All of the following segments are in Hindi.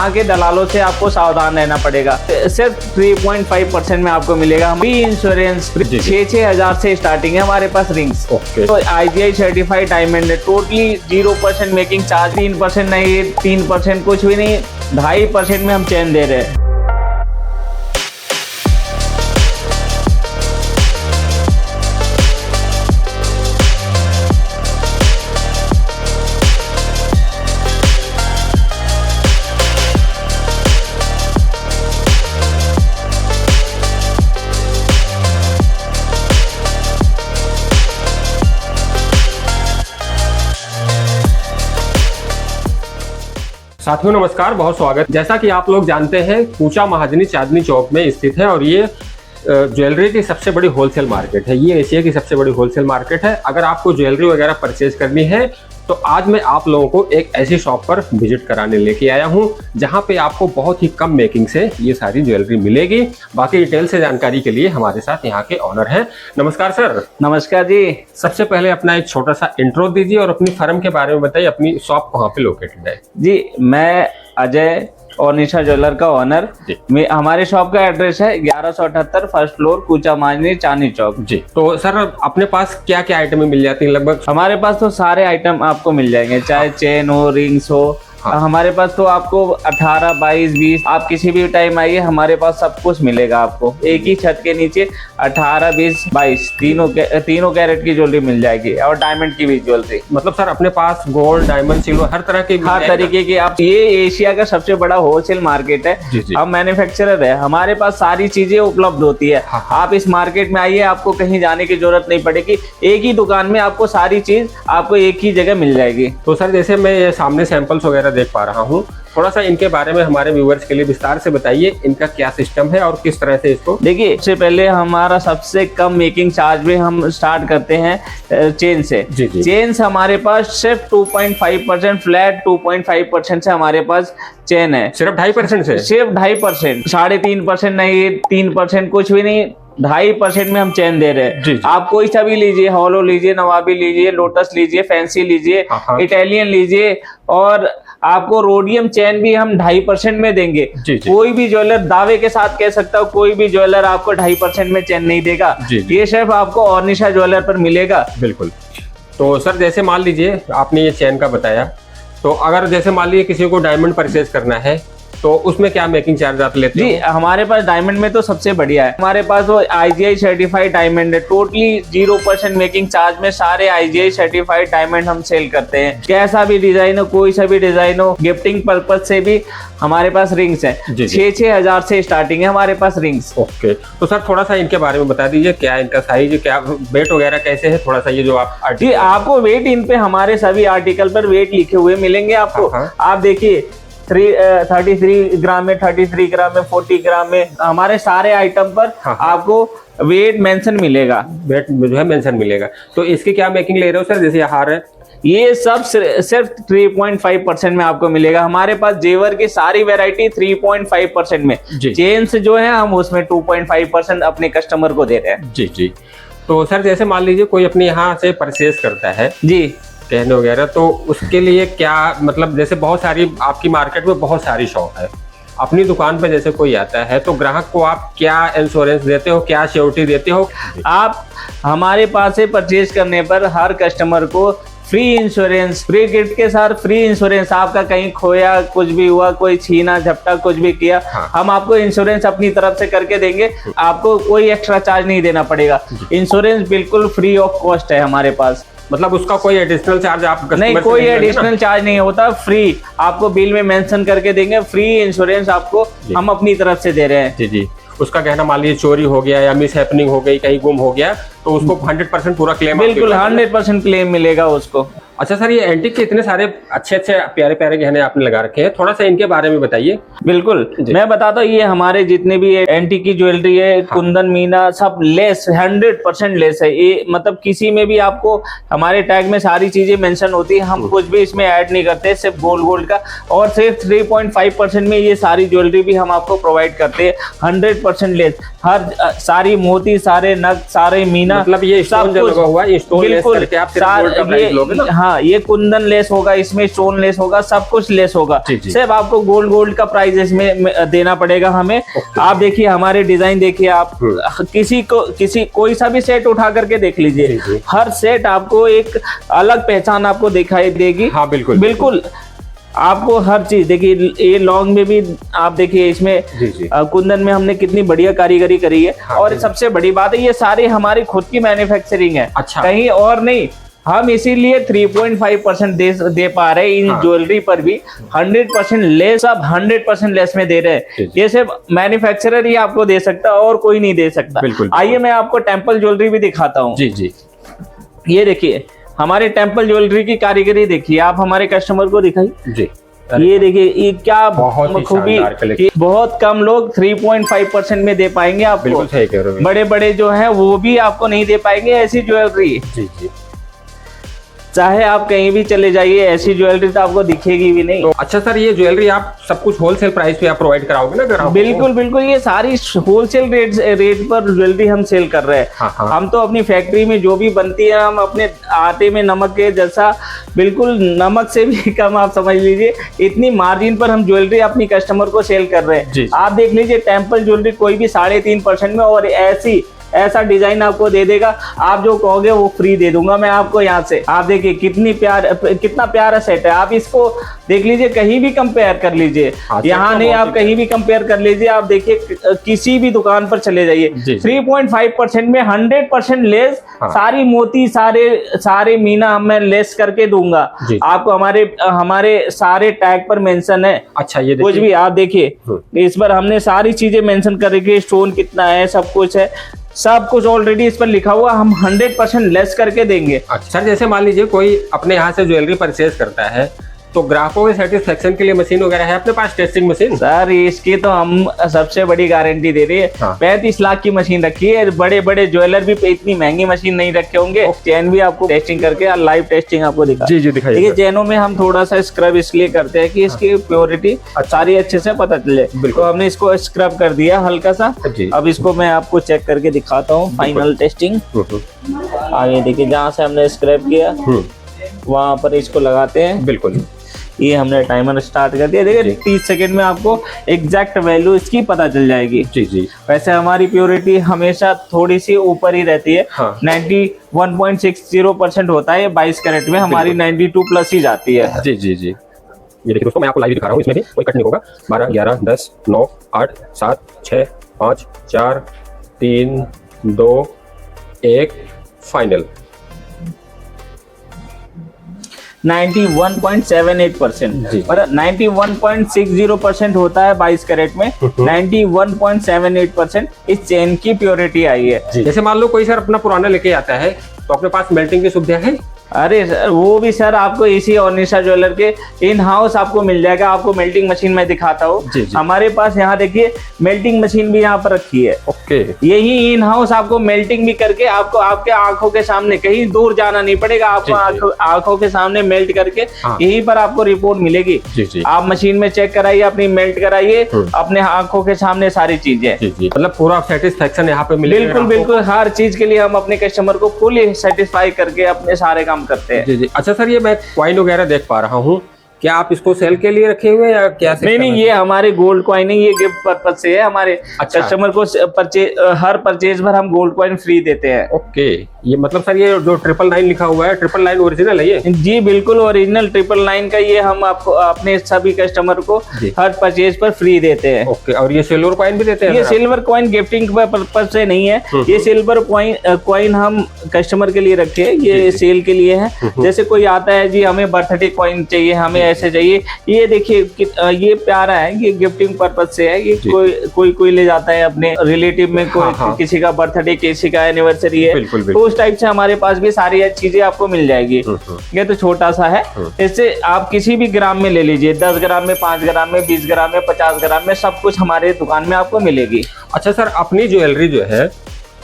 यहाँ के दलालों से आपको सावधान रहना पड़ेगा। सिर्फ 3.5% में आपको मिलेगा फ्री इंश्योरेंस। 6,000 से स्टार्टिंग है हमारे पास रिंग्स। तो IGI सर्टिफाइड डायमंड है, टोटली 0% मेकिंग चार्ज, 3% नहीं, 3% कुछ भी नहीं, 2.5% में हम चेन दे रहे हैं। साथियों नमस्कार, बहुत स्वागत। जैसा कि आप लोग जानते हैं, कूचा महाजनी चांदनी चौक में स्थित है और ये ज्वेलरी की सबसे बड़ी होलसेल मार्केट है। ये एशिया की सबसे बड़ी होलसेल मार्केट है। अगर आपको ज्वेलरी वगैरह परचेज करनी है तो आज मैं आप लोगों को एक ऐसी शॉप पर विजिट कराने लेके आया हूं जहां पे आपको बहुत ही कम मेकिंग से ये सारी ज्वेलरी मिलेगी। बाकी डिटेल से जानकारी के लिए हमारे साथ यहाँ के ऑनर हैं। नमस्कार सर। नमस्कार जी। सबसे पहले अपना एक छोटा सा इंट्रो दीजिए और अपनी फर्म के बारे में बताइए, अपनी शॉप कहाँ पे लोकेटेड है? जी, मैं अजय और निशा ज्वेलर का ऑनर। हमारे शॉप का एड्रेस है 1178 फर्स्ट फ्लोर, कूचा महाजनी चांदनी चौक। जी, तो सर अपने पास क्या क्या आइटम मिल जाती है लगभग? हमारे पास तो सारे आइटम आपको मिल जाएंगे, चाहे चेन हो, रिंग्स हो। हमारे पास तो आपको 18, 22, 20 आप किसी भी टाइम आइए, हमारे पास सब कुछ मिलेगा आपको। एक ही छत के नीचे 18, 20, 22 तीनों कैरेट की ज्वेलरी मिल जाएगी और डायमंड की भी ज्वेलरी। मतलब सर अपने पास गोल्ड, डायमंड, सिल्वर हर तरह के, हर तरीके की। आप ये एशिया का सबसे बड़ा होलसेल मार्केट है। हम मैन्युफैक्चरर है, हमारे पास सारी चीजें उपलब्ध होती है। आप इस मार्केट में आइए, आपको कहीं जाने की जरूरत नहीं पड़ेगी। एक ही दुकान में आपको सारी चीज आपको एक ही जगह मिल जाएगी। तो सर जैसे मैं ये सामने सैंपल्स वगैरह देख पा रहा हूँ, थोड़ा सा इनके बारे में हमारे व्यूअर्स के लिए विस्तार से बताइए, इनका क्या सिस्टम है और किस तरह से इसको। देखिए, सबसे पहले हमारा सबसे कम मेकिंग चार्ज में हम स्टार्ट करते हैं चेन से। चेन से हमारे पास सिर्फ 2.5% फ्लैट 2.5% से हमारे पास चेन है। सिर्फ 2.5% से? सिर्फ 2.5%, 3.5% नहीं, 3% कुछ भी नहीं, 2.5% में हम चेन दे रहे हैं। आप कोई सा भी लीजिए, हॉलो लीजिए, नवाबी लीजिए, लोटस लीजिए, फैंसी लीजिए, इटालियन लीजिए, और आपको रोडियम चेन भी हम 2.5% में देंगे। कोई भी ज्वेलर दावे के साथ कह सकता हो, कोई भी ज्वेलर आपको 2.5% में चेन नहीं देगा। ये सिर्फ आपको और निशा ज्वेलर पर मिलेगा। बिल्कुल। तो सर जैसे मान लीजिए आपने ये चेन का बताया, तो अगर जैसे मान लीजिए किसी को डायमंड परचेज करना है तो उसमें क्या मेकिंग चार्ज आप लेते हैं? जी, हमारे पास डायमंड में तो सबसे बढ़िया है, हमारे पास वो IGI सर्टिफाइड डायमंड है। टोटली 0% मेकिंग चार्ज में सारे IGI सर्टिफाइड डायमंड हम सेल करते हैं। कैसा भी डिजाइन हो, कोई सा भी डिजाइन हो, गिफ्टिंग पर्पज से भी हमारे पास रिंग्स है। 6,000 से स्टार्टिंग है हमारे पास रिंग्स। ओके, तो सर थोड़ा सा इनके बारे में बता दीजिए, क्या इनका साइज, क्या वेट वगैरह कैसे है? थोड़ा सा ये जो आप जी, आपको वेट इन पे हमारे सभी आर्टिकल पर वेट लिखे हुए मिलेंगे आपको। आप देखिए 33 ग्राम में, 33 ग्राम में, 40 ग्राम में, हमारे सारे आइटम पर आपको वेट मेंशन मिलेगा। वेट जो है मेंशन मिलेगा। तो इसकी क्या मेकिंग ले रहे हो सर? जैसे हार है, ये सब सिर्फ 3.5% में आपको मिलेगा। हमारे पास जेवर की सारी वैरायटी 3.5% में। चेन्स जो है हम उसमें 2.5% अपने कस्टमर को दे रहे हैं। जी। तो सर जैसे मान लीजिए कोई अपने यहाँ से परचेज करता है जी कहने वगैरह, तो उसके लिए क्या मतलब, जैसे बहुत सारी आपकी मार्केट में बहुत सारी शॉप है, अपनी दुकान पे जैसे कोई आता है तो ग्राहक को आप क्या इंश्योरेंस देते हो, क्या श्योरिटी देते हो? आप हमारे पास से परचेज करने पर हर कस्टमर को फ्री इंश्योरेंस, फ्री गिफ्ट के साथ फ्री इंश्योरेंस। आपका कहीं खोया, कुछ भी हुआ, कोई छीना झपटा कुछ भी किया, हम आपको इंश्योरेंस अपनी तरफ से करके देंगे। आपको कोई एक्स्ट्रा चार्ज नहीं देना पड़ेगा। इंश्योरेंस बिल्कुल फ्री ऑफ कॉस्ट है हमारे पास। मतलब उसका कोई एडिशनल चार्ज आप नहीं, कोई एडिशनल चार्ज नहीं होता, फ्री आपको बिल में मेंशन करके देंगे। फ्री इंश्योरेंस आपको हम अपनी तरफ से दे रहे हैं। जी। उसका कहना मान लीजिए चोरी हो गया या मिस हैपनिंग हो गई, कहीं गुम हो गया, तो उसको 100% पूरा क्लेम? बिल्कुल 100% क्लेम मिलेगा उसको। अच्छा सर, ये एंटीक के इतने सारे अच्छे प्यारे प्यारे गहने आपने लगा रखे हैं, थोड़ा सा इनके बारे में बताइए। बिल्कुल, मैं बताता हूँ। ये हमारे जितने भी एंटीक की ज्वेलरी है, कुंदन, मीना, सब लेस 100% लेस है। ये मतलब किसी में भी आपको हमारे टैग में सारी चीजें मेंशन होती है, हम कुछ भी इसमें ऐड नहीं करते, सिर्फ गोल्ड का। और सिर्फ 3.5% में ये सारी ज्वेलरी भी हम आपको प्रोवाइड करते हैं, 100% लेस। हर सारी मोती, सारे नग, सारे मीना, मतलब ये स्टोन जो लगा हुआ है, स्टोन लेस करके आप सिर्फ गोल्ड का प्राइस लोगे ना? हाँ, हाँ, ये कुंदन लेस होगा, इसमें स्टोन लेस होगा, सब कुछ लेस होगा। सिर्फ आपको गोल्ड का प्राइस इसमें देना पड़ेगा हमें। आप देखिए हमारे डिजाइन देखिए, आप कोई सा भी सेट उठा करके देख लीजिए, हर सेट आपको एक अलग पहचान आपको दिखाई देगी। हाँ बिल्कुल बिल्कुल, आपको हर चीज देखिए, ये लॉन्ग में भी आप देखिए, इसमें कुंदन में हमने कितनी बढ़िया कारीगरी करी है। हाँ, और सबसे बड़ी बात है, ये सारी हमारी खुद की मैन्युफैक्चरिंग है। अच्छा। कहीं और नहीं। हम इसीलिए 3.5% दे पा रहे हैं इन ज्वेलरी पर भी। 100% लेस, अब 100% लेस में दे रहे हैं। ये सिर्फ मैन्युफैक्चरर ही आपको दे सकता है और कोई नहीं दे सकता। आइए मैं आपको टेम्पल ज्वेलरी भी दिखाता हूँ। जी, ये देखिए हमारे टेम्पल ज्वेलरी की कारीगरी देखिए, आप हमारे कस्टमर को दिखाइए जी। ये देखिए, ये क्या खूबी, बहुत कम लोग 3.5% में दे पाएंगे आपको। बड़े बड़े जो है वो भी आपको नहीं दे पाएंगे ऐसी ज्वेलरी। जी। चाहे आप कहीं भी चले जाइए, ऐसी ज्वेलरी तो आपको दिखेगी भी नहीं। तो अच्छा सर, ये ज्वेलरी आप सब कुछ होलसेल प्राइस पे आप प्रोवाइड कराओगे ना ग्राहकों को? बिल्कुल, ये सारी होलसेल रेट पर ज्वेलरी हम सेल कर रहे हैं। हाँ। हम तो अपनी फैक्ट्री में जो भी बनती है, हम अपने आटे में नमक के जैसा, बिल्कुल नमक से भी कम आप समझ लीजिए, इतनी मार्जिन पर हम ज्वेलरी अपनी कस्टमर को सेल कर रहे हैं। आप देख लीजिए, टेम्पल ज्वेलरी कोई भी 3.5% में, और ऐसा डिजाइन आपको दे देगा, आप जो कहोगे वो फ्री दे दूंगा मैं आपको यहाँ से। आप देखिए कितना प्यारा सेट है। आप इसको देख लीजिए, कहीं भी कंपेयर कर लीजिए, यहाँ नहीं, आप कहीं भी कंपेयर कर लीजिए। आप देखिए किसी भी दुकान पर चले जाइए, 3.5% में 100% लेस। सारी मोती, सारे मीना मैं लेस करके दूंगा आपको। हमारे सारे टैग पर मेंशन है। अच्छा, ये कुछ भी आप देखिए, इस पर हमने सारी चीजें मेंशन कर रखी है, स्टोन कितना है, सब कुछ है, सब कुछ ऑलरेडी इस पर लिखा हुआ। हम 100% लेस करके देंगे। अच्छा सर, जैसे मान लीजिए कोई अपने यहाँ से ज्वेलरी परचेज करता है, तो ग्राहकों के सेटिस्फेक्शन के लिए मशीन वगैरह है अपने पास, टेस्टिंग मशीन? सर इसकी तो हम सबसे बड़ी गारंटी दे रही है। 35 लाख की मशीन रखी है। बड़े बड़े ज्वेलर भी इतनी महंगी मशीन नहीं रखे होंगे। चेन भी आपको टेस्टिंग करके लाइव टेस्टिंग आपको दिखाएंगे। देखिए चेनों में हम थोड़ा सा स्क्रब इसलिए करते हैं कि इसकी प्योरिटी सारी अच्छे से पता चले। तो हमने इसको स्क्रब कर दिया हल्का सा। अब इसको मैं आपको चेक करके दिखाता हूँ, फाइनल टेस्टिंग। आगे देखिए, जहाँ से हमने स्क्रब किया वहां पर इसको लगाते हैं। बिल्कुल, ये हमने टाइमर स्टार्ट कर दिया। देखिए 30 सेकंड में आपको एग्जैक्ट वैल्यू इसकी पता चल जाएगी। जी। वैसे हमारी प्योरिटी हमेशा थोड़ी सी ऊपर ही रहती है। 91.60% होता है 22 कैरेट में, हमारी 92+ ही जाती है। जी। ये देखिए दोस्तों, मैं आपको लाइव दिखा रहा हूँ, इसमें भी कोई कट नहीं होगा। 12, 11, 10, 9, 8, 7, 6, 5, 4, 3, 2, 1, फाइनल। 91.78%। और 91.60% होता है 22 कैरेट में। 91.78% इस चेन की प्योरिटी आई है। जैसे मान लो कोई सर अपना पुराना लेके आता है, तो अपने पास मेल्टिंग की सुविधा है? अरे सर, वो भी सर आपको इसी ऑर्निशा ज्वेलर के इन हाउस आपको मिल जाएगा। आपको मेल्टिंग मशीन में दिखाता हूँ। हमारे पास यहाँ देखिए मेल्टिंग मशीन भी यहाँ पर रखी है। ओके। यही इन हाउस आपको मेल्टिंग भी करके आपको आपके आंखों के सामने, कहीं दूर जाना नहीं पड़ेगा, आपको आंखों के सामने मेल्ट करके यहीं पर आपको रिपोर्ट मिलेगी। आप मशीन में चेक कराइए, अपनी मेल्ट कराइए अपने आंखों के सामने सारी चीजें। मतलब पूरा सेटिस्फेक्शन यहाँ पे मिलेगा। बिल्कुल, हर चीज के लिए हम अपने कस्टमर को फुली सेटिस्फाई करके अपने सारे काम करते हैं। जी। अच्छा सर, ये मैं कॉइन वगैरह देख पा रहा हूँ, क्या आप इसको सेल के लिए रखे हुए हैं या क्या? नहीं, ये हमारे गोल्ड कॉइन नहीं, ये गिफ्ट पर्पज से है। हमारे कस्टमर को हर परचेज पर हम गोल्ड कॉइन फ्री देते हैं। ओके, ये मतलब सर ये जो 999 लिखा हुआ है, 999 ओरिजिनल है ये? जी बिल्कुल ओरिजिनल 999 का ये हम आपको अपने सभी कस्टमर को हर परचेज पर फ्री देते हैं। ओके, और ये सिल्वर कॉइन भी देते हैं? ये सिल्वर कॉइन गिफ्टिंग पर्पज से नहीं है, ये सिल्वर कॉइन हम कस्टमर के लिए रखे हैं, ये सेल के लिए है। जैसे कोई आता है जी हमें बर्थडे कॉइन चाहिए, हमें ऐसे चाहिए, ये देखिए ये प्यारा है, ये गिफ्टिंग पर्पज से है। ये कोई ले जाता है अपने रिलेटिव में, कोई किसी का बर्थडे, किसी का एनिवर्सरी है, तो उस टाइप से हमारे पास भी सारी चीजें आपको मिल जाएगी। ये तो छोटा सा है, इससे आप किसी भी ग्राम में ले लीजिए, 10 ग्राम में, 5 ग्राम में, 20 ग्राम में, 50 ग्राम में, सब कुछ हमारे दुकान में आपको मिलेगी। अच्छा सर, अपनी ज्वेलरी जो है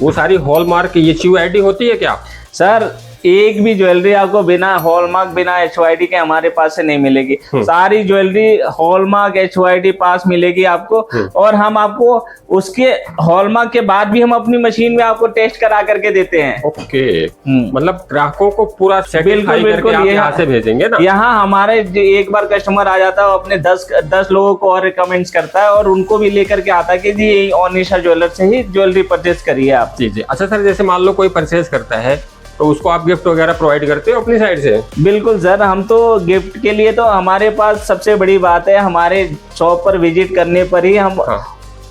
वो सारी हॉलमार्क HUID होती है क्या? सर एक भी ज्वेलरी आपको बिना हॉलमार्क बिना HYD के हमारे पास से नहीं मिलेगी। सारी ज्वेलरी हॉलमार्क HYD पास मिलेगी आपको, और हम आपको उसके हॉलमार्क के बाद भी हम अपनी मशीन में आपको टेस्ट करा करके देते हैं। ओके, मतलब ग्राहकों को पूरा सेटिस्फाई करके आप यहाँ से भेजेंगे ना? यहाँ हमारे एक बार कस्टमर आ जाता है, वो अपने 10 लोगों को और रिकमेंड्स करता है और उनको भी लेकर के आता है कि जी यही ऑनिशा ज्वेलर से ही ज्वेलरी परचेज करिए आप। जी जी। अच्छा सर, जैसे मान लो कोई परचेज करता है तो उसको आप गिफ्ट वगैरह प्रोवाइड करते हो अपनी साइड से? बिल्कुल सर, हम तो गिफ्ट के लिए तो हमारे पास सबसे बड़ी बात है, हमारे शॉप पर विजिट करने पर ही हम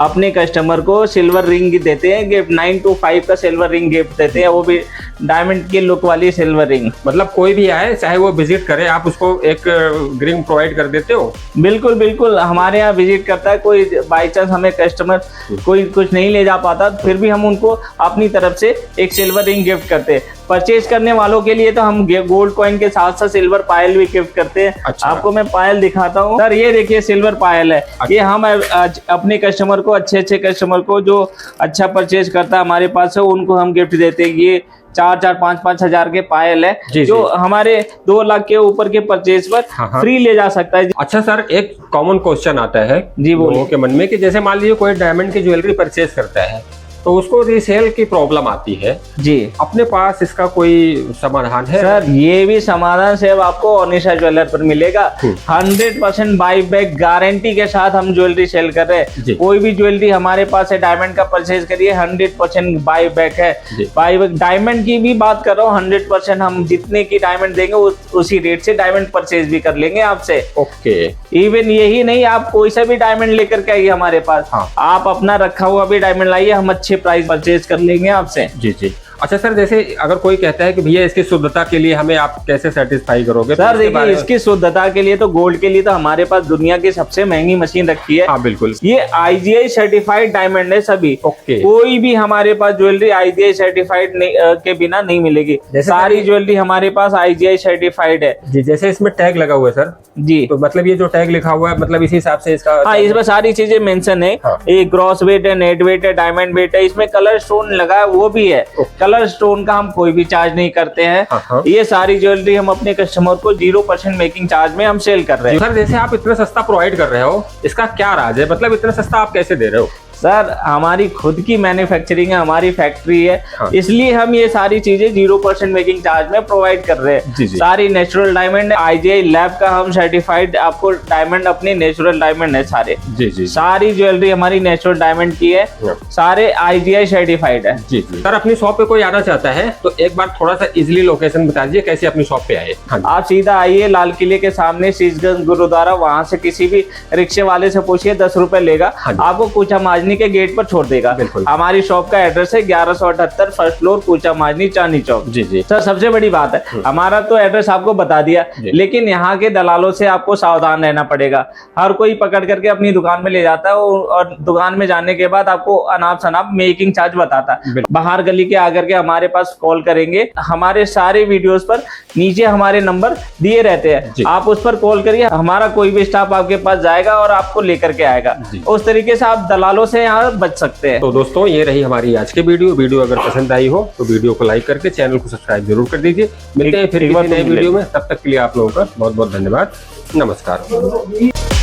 अपने कस्टमर को सिल्वर रिंग देते हैं गिफ्ट। 925 का सिल्वर रिंग गिफ्ट देते हैं, वो भी डायमंड की लुक वाली सिल्वर रिंग। मतलब कोई भी आए चाहे वो विजिट करे, आप उसको एक रिंग प्रोवाइड कर देते हो? बिल्कुल बिल्कुल, हमारे यहाँ विजिट करता है कोई, बाई चांस हमें कस्टमर कोई कुछ नहीं ले जा पाता, फिर भी हम उनको अपनी तरफ से एक सिल्वर रिंग गिफ्ट करते हैं। परचेज करने वालों के लिए तो हम गोल्ड कॉइन के साथ साथ सिल्वर पायल भी गिफ्ट करते हैं। अच्छा। आपको मैं पायल दिखाता हूँ सर, ये देखिए सिल्वर पायल है। अच्छा। ये हम अपने कस्टमर को, अच्छे कस्टमर को जो अच्छा परचेज करता है हमारे पास से, उनको हम गिफ्ट देते हैं। ये 4-4, 5-5 हजार के पायल है जी, जो जी। हमारे 2 लाख के ऊपर के परचेज पर फ्री ले जा सकता है। अच्छा सर, एक कॉमन क्वेश्चन आता है जी, बोलिए। लोगों के मन में कि जैसे मान लीजिए कोई डायमंड की ज्वेलरी परचेज करता है तो उसको रीसेल की प्रॉब्लम आती है जी, अपने पास इसका कोई समाधान है? सर ये भी समाधान से आपको ऑनिशा ज्वेलर पर मिलेगा। 100% बाई बैक गारंटी के साथ हम ज्वेलरी सेल कर रहे हैं। कोई भी ज्वेलरी हमारे पास है डायमंड का परचेज करिए, 100% बाई बैक है। बाई बैक डायमंड की भी बात कर रहा हूँ, 100% हम जितने की डायमंड देंगे उसी रेट से डायमंड परचेज भी कर लेंगे आपसे। ओके। इवन यही नहीं, आप कोई सा भी डायमंड लेकर के आइए हमारे पास। आप अपना रखा हुआ भी डायमंड लाइए, हम अच्छे प्राइस परचेज कर लेंगे आपसे। जी जी। अच्छा सर, जैसे अगर कोई कहता है कि भैया इसकी शुद्धता के लिए हमें आप कैसे सेटिस्फाई करोगे? सर देखिए, इसकी शुद्धता के लिए तो गोल्ड के लिए तो हमारे पास दुनिया की सबसे महंगी मशीन रखी है। हाँ बिल्कुल। ये IGI सर्टिफाइड डायमंड है सभी। ओके। कोई भी हमारे पास ज्वेलरी IGI सर्टिफाइड के बिना नहीं मिलेगी। सारी ज्वेलरी हमारे पास IGI सर्टिफाइड है। जी, जैसे इसमें टैग लगा हुआ है सर जी, तो मतलब ये जो टैग लिखा हुआ है मतलब इसी हिसाब से इसका? हाँ, इसमें सारी चीजें मेंशन है। ये ग्रॉस वेट है, नेट वेट है, डायमंड वेट है, इसमें कलर स्टोन लगा है वो भी है। कलर स्टोन का हम कोई भी चार्ज नहीं करते हैं। ये सारी ज्वेलरी हम अपने कस्टमर को 0% मेकिंग चार्ज में हम सेल कर रहे हैं। सर जैसे आप इतना सस्ता प्रोवाइड कर रहे हो, इसका क्या राज है? मतलब इतना सस्ता आप कैसे दे रहे हो? सर हमारी खुद की मैन्युफैक्चरिंग है, हमारी फैक्ट्री है, इसलिए हम ये सारी चीजें 0% मेकिंग चार्ज में प्रोवाइड कर रहे हैं। सारी नेचुरल डायमंड है, IGI लैब का हम सर्टिफाइड आपको डायमंड, अपने नेचुरल डायमंड है सारे। जी जी। सारी ज्वेलरी हमारी नेचुरल डायमंड की है, सारे IGI सर्टिफाइड है। जी जी। सर अपनी शॉप पे कोई आना चाहता है तो एक बार थोड़ा सा इजिली लोकेशन बता दीजिए कैसे अपनी शॉप पे आए? आप सीधा आइए, लाल किले के सामने शीशगंज गुरुद्वारा, वहां से किसी भी रिक्शे वाले से पूछिए, 10 रुपए लेगा, आपको कुचा माजनी के गेट पर छोड़ देगा। हमारी शॉप का एड्रेस है 1178 फर्स्ट फ्लोर, कुचा माजनी, चांदनी चौक। जी जी। सर सबसे बड़ी बात है, हमारा तो एड्रेस आपको बता दिया, लेकिन यहाँ के दलालों से आपको सावधान रहना पड़ेगा। हर कोई पकड़ करके अपनी दुकान में ले जाता है और दुकान में जाने के बाद आपको अनाप शनाप मेकिंग चार्ज बताता है। बाहर गली के आकर के हमारे पास कॉल करेंगे, हमारे सारे वीडियोस पर नीचे हमारे नंबर दिए रहते हैं, आप उस पर कॉल करिए, हमारा कोई भी स्टाफ आपके पास जाएगा और आपको लेकर के आएगा। उस तरीके से आप दलालों से यहाँ बच सकते हैं। तो दोस्तों ये रही हमारी आज की वीडियो अगर पसंद आई हो तो वीडियो को लाइक करके चैनल को सब्सक्राइब जरूर कर दीजिए। मिलते हैं फिर किसी नई वीडियो में, तब तक के लिए आप लोगों का बहुत बहुत धन्यवाद। नमस्कार।